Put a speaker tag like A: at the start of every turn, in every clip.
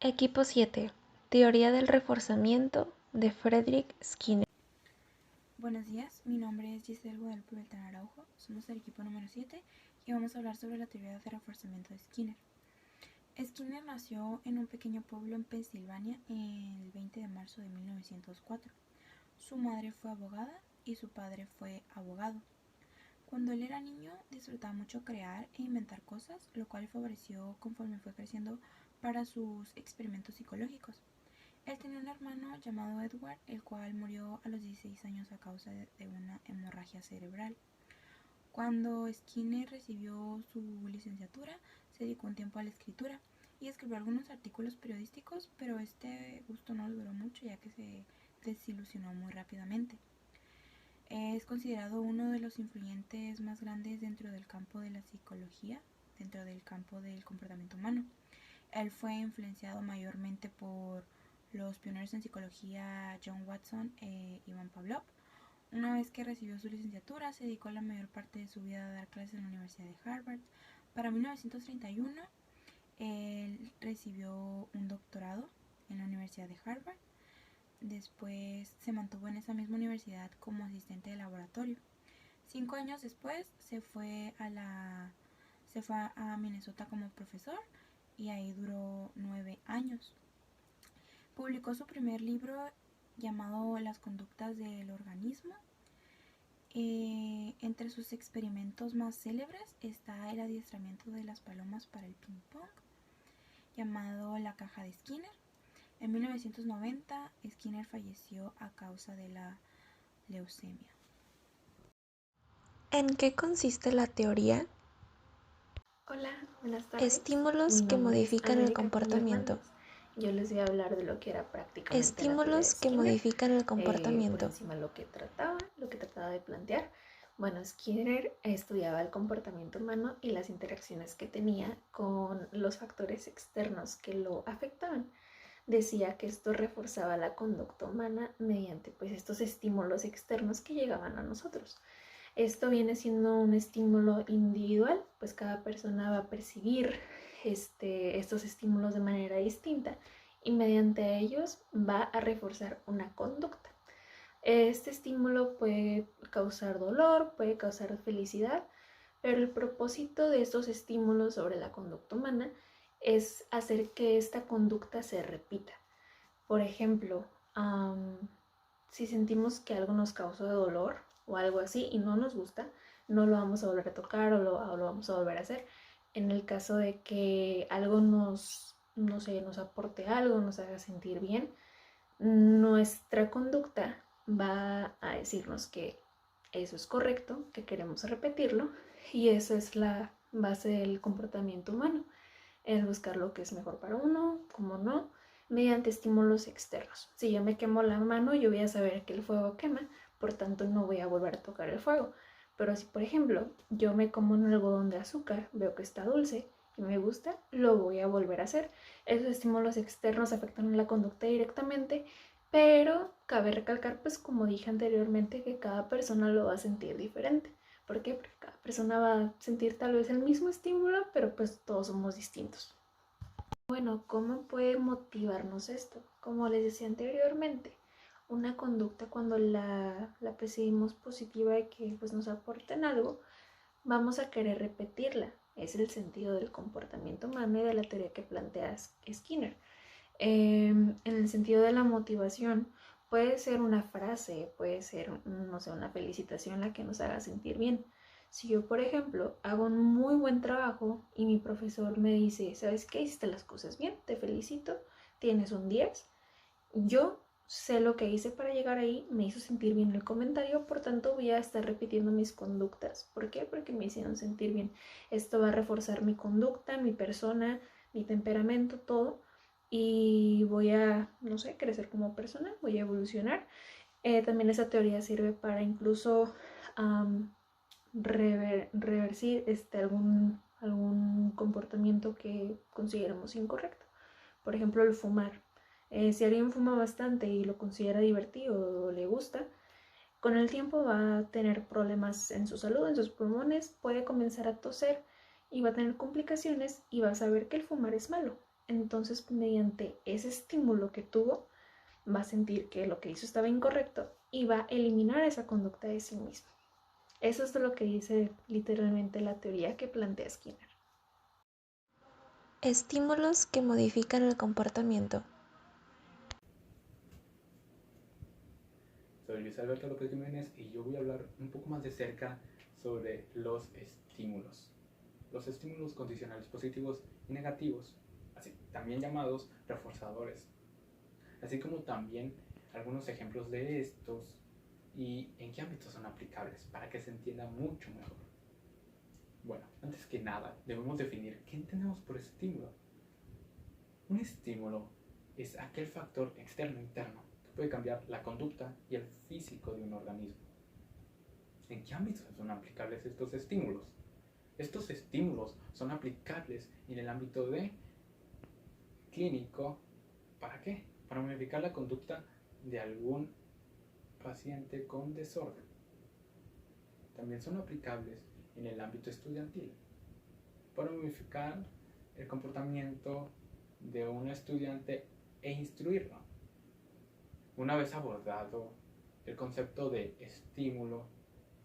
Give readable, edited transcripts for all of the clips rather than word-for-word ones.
A: Equipo 7. Teoría del reforzamiento de Frederick Skinner.
B: Buenos días, mi nombre es Giselle Guadalupe Beltrán Araujo, somos del equipo número 7 y vamos a hablar sobre la teoría de reforzamiento de Skinner. Skinner nació en un pequeño pueblo en Pensilvania el 20 de marzo de 1904. Su madre fue abogada y su padre fue abogado. Cuando él era niño disfrutaba mucho crear e inventar cosas, lo cual favoreció conforme fue creciendo para sus experimentos psicológicos. Él tenía un hermano llamado Edward, el cual murió a los 16 años a causa de una hemorragia cerebral. Cuando Skinner recibió su licenciatura, se dedicó un tiempo a la escritura y escribió algunos artículos periodísticos, pero este gusto no le duró mucho ya que se desilusionó muy rápidamente. Es considerado uno de los influyentes más grandes dentro del campo de la psicología, dentro del campo del comportamiento humano. Él fue influenciado mayormente por los pioneros en psicología John Watson e Ivan Pavlov. Una vez que recibió su licenciatura, se dedicó la mayor parte de su vida a dar clases en la Universidad de Harvard. Para 1931, él recibió un doctorado en la Universidad de Harvard. Después se mantuvo en esa misma universidad como asistente de laboratorio. 5 años después se fue a Minnesota como profesor y ahí duró 9 años. Publicó su primer libro llamado Las conductas del organismo. Entre sus experimentos más célebres está el adiestramiento de las palomas para el ping pong, llamado la caja de Skinner. En 1990, Skinner falleció a causa de la leucemia.
A: ¿En qué consiste la teoría?
C: Hola, buenas tardes.
A: Estímulos
C: Mi
A: que
C: nombre es
A: modifican el
C: América
A: comportamiento.
C: Hernández. Yo les voy a hablar de lo que era prácticamente la teoría de
A: Estímulos que
C: Skinner.
A: modifican el
C: Por
A: comportamiento.
C: encima lo que trataba de plantear. Bueno, Skinner estudiaba el comportamiento humano y las interacciones que tenía con los factores externos que lo afectaban. Decía que esto reforzaba la conducta humana mediante pues estos estímulos externos que llegaban a nosotros. Esto viene siendo un estímulo individual, pues cada persona va a percibir estos estímulos de manera distinta y mediante ellos va a reforzar una conducta. Este estímulo puede causar dolor, puede causar felicidad, pero el propósito de estos estímulos sobre la conducta humana es hacer que esta conducta se repita. Por ejemplo, si sentimos que algo nos causó dolor o algo así y no nos gusta, no lo vamos a volver a tocar o lo vamos a volver a hacer. En el caso de que algo nos aporte algo, nos haga sentir bien, nuestra conducta va a decirnos que eso es correcto, que queremos repetirlo, y esa es la base del comportamiento humano, el buscar lo que es mejor para uno, como no, mediante estímulos externos. Si yo me quemo la mano, yo voy a saber que el fuego quema, por tanto no voy a volver a tocar el fuego. Pero si, por ejemplo, yo me como un algodón de azúcar, veo que está dulce y me gusta, lo voy a volver a hacer. Esos estímulos externos afectan a la conducta directamente, pero cabe recalcar, pues como dije anteriormente, que cada persona lo va a sentir diferente. ¿Por qué? Porque cada persona va a sentir tal vez el mismo estímulo, pero pues todos somos distintos. Bueno, ¿cómo puede motivarnos esto? Como les decía anteriormente, una conducta cuando la percibimos positiva y que pues nos aporten algo, vamos a querer repetirla. Es el sentido del comportamiento humano y de la teoría que plantea Skinner. En el sentido de la motivación, puede ser una frase, puede ser, no sé, una felicitación la que nos haga sentir bien. Si yo, por ejemplo, hago un muy buen trabajo y mi profesor me dice, ¿sabes qué? Hiciste las cosas bien, te felicito, tienes un 10. Yo sé lo que hice para llegar ahí, me hizo sentir bien el comentario, por tanto voy a estar repitiendo mis conductas. ¿Por qué? Porque me hicieron sentir bien. Esto va a reforzar mi conducta, mi persona, mi temperamento, todo. Y voy a, no sé, crecer como persona, voy a evolucionar. También esa teoría sirve para incluso reversir algún comportamiento que consideremos incorrecto. Por ejemplo, el fumar. Si alguien fuma bastante y lo considera divertido o le gusta, con el tiempo va a tener problemas en su salud, en sus pulmones, puede comenzar a toser y va a tener complicaciones y va a saber que el fumar es malo. Entonces, mediante ese estímulo que tuvo, va a sentir que lo que hizo estaba incorrecto y va a eliminar esa conducta de sí mismo. Eso es lo que dice literalmente la teoría que plantea Skinner.
A: Estímulos que modifican el comportamiento.
D: Soy Luis Alberto López Jiménez y yo voy a hablar un poco más de cerca sobre los estímulos. Los estímulos condicionales positivos y negativos, así también llamados reforzadores, así como también algunos ejemplos de estos y en qué ámbitos son aplicables para que se entienda mucho mejor. Bueno, antes que nada, debemos definir qué entendemos por estímulo. Un estímulo es aquel factor externo interno que puede cambiar la conducta y el físico de un organismo. ¿En qué ámbitos son aplicables estos estímulos? Estos estímulos son aplicables en el ámbito de clínico. ¿Para qué? Para modificar la conducta de algún paciente con desorden. También son aplicables en el ámbito estudiantil para modificar el comportamiento de un estudiante e instruirlo. Una vez abordado el concepto de estímulo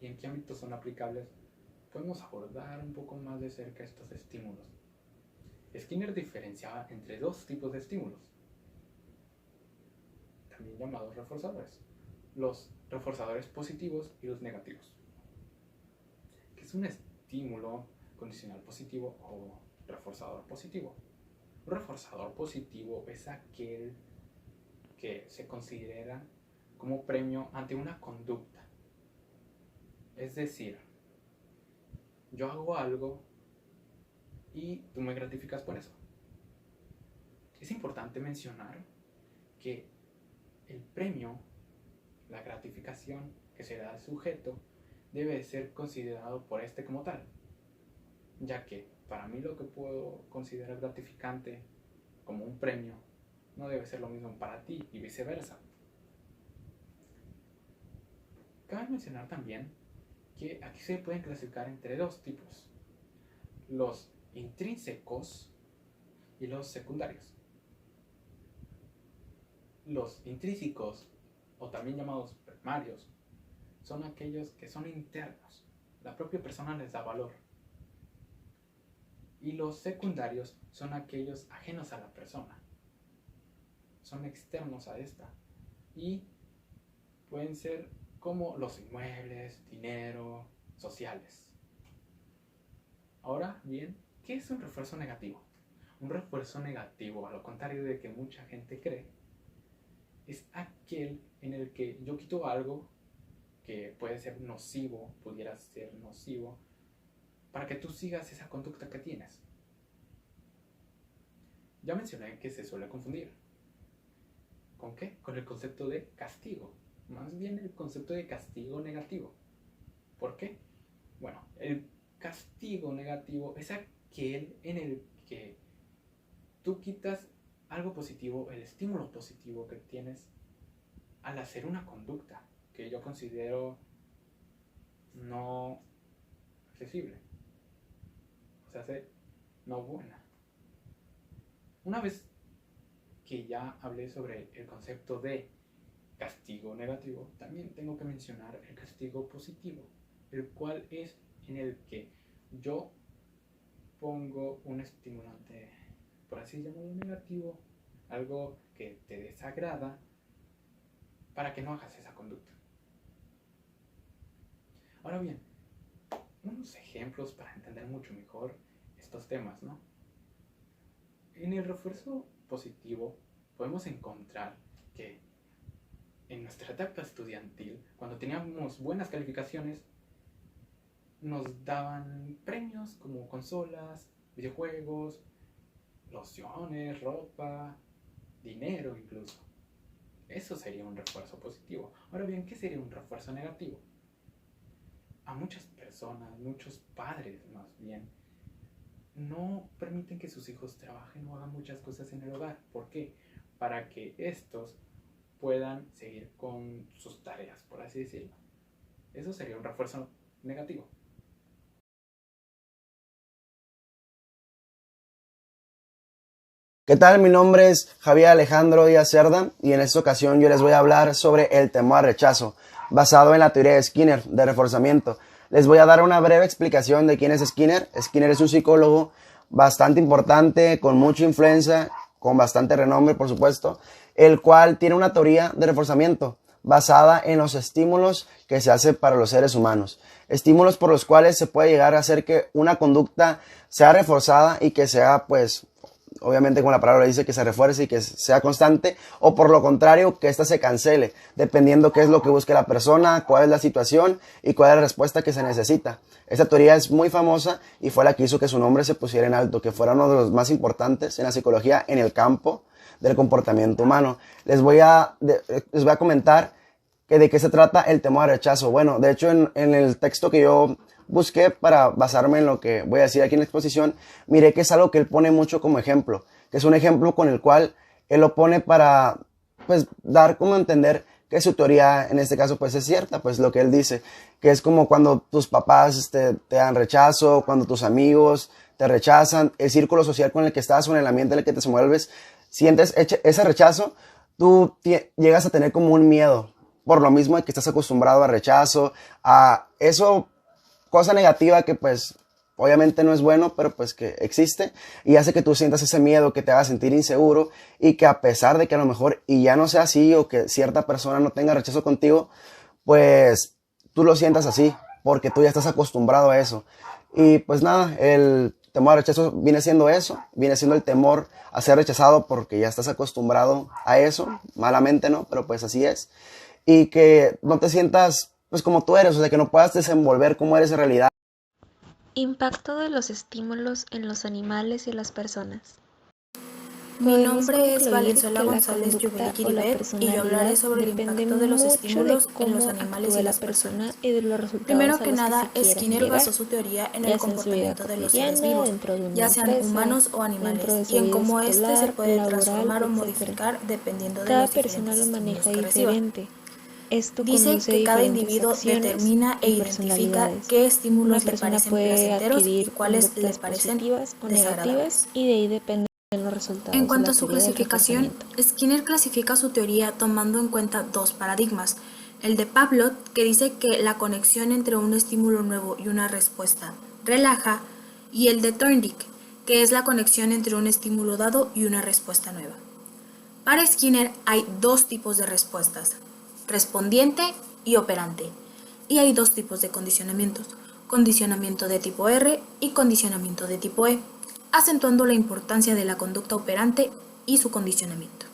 D: y en qué ámbitos son aplicables, podemos abordar un poco más de cerca estos estímulos. Skinner diferenciaba entre dos tipos de estímulos, también llamados reforzadores: los reforzadores positivos y los negativos. ¿Qué es un estímulo condicional positivo o reforzador positivo? Un reforzador positivo es aquel que se considera como premio ante una conducta. Es decir, yo hago algo y tú me gratificas por eso. Es importante mencionar que el premio, la gratificación que se da al sujeto, debe ser considerado por este como tal, ya que para mí lo que puedo considerar gratificante como un premio no debe ser lo mismo para ti y viceversa. Cabe mencionar también que aquí se pueden clasificar entre dos tipos: los intrínsecos y los secundarios. Los intrínsecos, o también llamados primarios, son aquellos que son internos, la propia persona les da valor. Y los secundarios son aquellos ajenos a la persona, son externos a esta y pueden ser como los inmuebles, dinero, sociales. Ahora bien, ¿qué es un refuerzo negativo? Un refuerzo negativo, a lo contrario de que mucha gente cree, es aquel en el que yo quito algo que puede ser nocivo, pudiera ser nocivo, para que tú sigas esa conducta que tienes. Ya mencioné que se suele confundir. ¿Con qué? Con el concepto de castigo. Más bien el concepto de castigo negativo. ¿Por qué? Bueno, el castigo negativo es aquel en el que tú quitas algo positivo, el estímulo positivo que tienes al hacer una conducta que yo considero no accesible, o sea, no buena. Una vez que ya hablé sobre el concepto de castigo negativo, también tengo que mencionar el castigo positivo, el cual es en el que yo pongo un estimulante, por así llamarlo, negativo, algo que te desagrada, para que no hagas esa conducta. Ahora bien, unos ejemplos para entender mucho mejor estos temas, ¿no? En el refuerzo positivo podemos encontrar que en nuestra etapa estudiantil, cuando teníamos buenas calificaciones, nos daban premios como consolas, videojuegos, lociones, ropa, dinero incluso. Eso sería un refuerzo positivo. Ahora bien, ¿qué sería un refuerzo negativo? A muchas personas, muchos padres más bien, no permiten que sus hijos trabajen o hagan muchas cosas en el hogar. ¿Por qué? Para que estos puedan seguir con sus tareas, por así decirlo. Eso sería un refuerzo negativo.
E: ¿Qué tal? Mi nombre es Javier Alejandro Díaz Cerda y en esta ocasión yo les voy a hablar sobre el temor al rechazo, basado en la teoría de Skinner de reforzamiento. Les voy a dar una breve explicación de quién es Skinner. Skinner es un psicólogo bastante importante, con mucha influencia, con bastante renombre, por supuesto, el cual tiene una teoría de reforzamiento basada en los estímulos que se hace para los seres humanos. Estímulos por los cuales se puede llegar a hacer que una conducta sea reforzada y que sea, pues, obviamente como la palabra dice, que se refuerce y que sea constante, o por lo contrario, que ésta se cancele, dependiendo qué es lo que busque la persona, cuál es la situación y cuál es la respuesta que se necesita. Esta teoría es muy famosa y fue la que hizo que su nombre se pusiera en alto, que fuera uno de los más importantes en la psicología en el campo del comportamiento humano. Les voy a comentar de qué se trata el temor al rechazo. Bueno, de hecho, en el texto que yo busqué para basarme en lo que voy a decir aquí en la exposición, miré que es algo que él pone mucho como ejemplo, que es un ejemplo con el cual él lo pone para, pues, dar como a entender que su teoría en este caso pues es cierta, pues lo que él dice, que es como cuando tus papás te dan rechazo, cuando tus amigos te rechazan, el círculo social con el que estás o en el ambiente en el que te desenvuelves, sientes ese rechazo, tú llegas a tener como un miedo, por lo mismo de que estás acostumbrado a rechazo, a eso, cosa negativa que pues obviamente no es bueno, pero pues que existe y hace que tú sientas ese miedo, que te haga sentir inseguro y que a pesar de que a lo mejor y ya no sea así o que cierta persona no tenga rechazo contigo, pues tú lo sientas así porque tú ya estás acostumbrado a eso. Y pues nada, el temor al rechazo viene siendo eso, viene siendo el temor a ser rechazado porque ya estás acostumbrado a eso, malamente no, pero pues así es. Y que no te sientas pues como tú eres, o sea, que no puedas desenvolver como eres en realidad.
A: Impacto de los estímulos en los animales y las personas.
B: Mi
A: Podemos
B: nombre es
A: concluir
B: Valenzuela
A: que la
B: González
A: conducta
B: Yubelik
A: o la
B: Iribet y yo hablaré
A: personalidad
B: sobre el
A: depende
B: impacto de los
A: mucho de
B: estímulos en los
A: cómo
B: animales
A: actúe
B: y
A: la
B: las
A: persona
B: personas.
A: y de los resultados
B: Primero
A: a
B: que
A: los que
B: nada,
A: se quieran
B: Skinner
A: llegar,
B: basó su teoría en el
A: ya sea en su vida
B: comportamiento de los seres
A: cotidiana,
B: vivos,
A: dentro de una
B: ya sean
A: empresa,
B: humanos o
A: dentro
B: animales,
A: de
B: y
A: su
B: en
A: vida
B: cómo éste se
A: escolar,
B: puede
A: laboral,
B: transformar o
A: etc.
B: modificar dependiendo de
A: Cada
B: los
A: persona
B: diferentes
A: lo
B: estímulos
A: maneja
B: que reciba.
A: diferente. Esto
B: Dice
A: conduce a
B: que cada
A: diferentes
B: individuo
A: acciones
B: determina e
A: y
B: identifica
A: personalidades.
B: qué
A: Una
B: estímulos le
A: persona
B: parecen
A: puede
B: placenteros y
A: adquirir
B: cuáles le
A: conductas
B: parecen
A: positivas o negativas
B: desagradables.
A: y de ahí dependen los
B: En
A: resultados de
B: cuanto
A: la
B: a su
A: teoría del
B: clasificación,
A: reforzamiento.
B: Skinner clasifica su teoría tomando en cuenta dos paradigmas. El de Pavlov, que dice que la conexión entre un estímulo nuevo y una respuesta relaja, y el de Thorndike, que es la conexión entre un estímulo dado y una respuesta nueva. Para Skinner hay dos tipos de respuestas, respondiente y operante, y hay dos tipos de condicionamientos, condicionamiento de tipo R y condicionamiento de tipo E, acentuando la importancia de la conducta operante y su condicionamiento.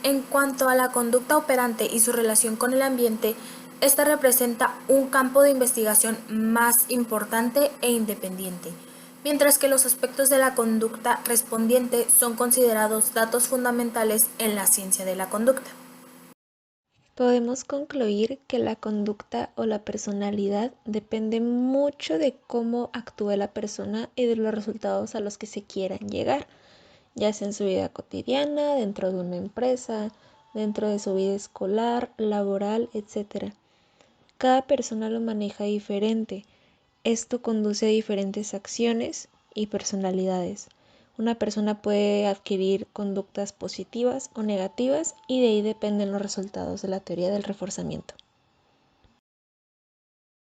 B: En cuanto a la conducta operante y su relación con el ambiente, esta representa un campo de investigación más importante e independiente, mientras que los aspectos de la conducta respondiente son considerados datos fundamentales en la ciencia de la conducta.
A: Podemos concluir que la conducta o la personalidad depende mucho de cómo actúe la persona y de los resultados a los que se quieran llegar, ya sea en su vida cotidiana, dentro de una empresa, dentro de su vida escolar, laboral, etc. Cada persona lo maneja diferente. Esto conduce a diferentes acciones y personalidades. Una persona puede adquirir conductas positivas o negativas y de ahí dependen los resultados de la teoría del reforzamiento.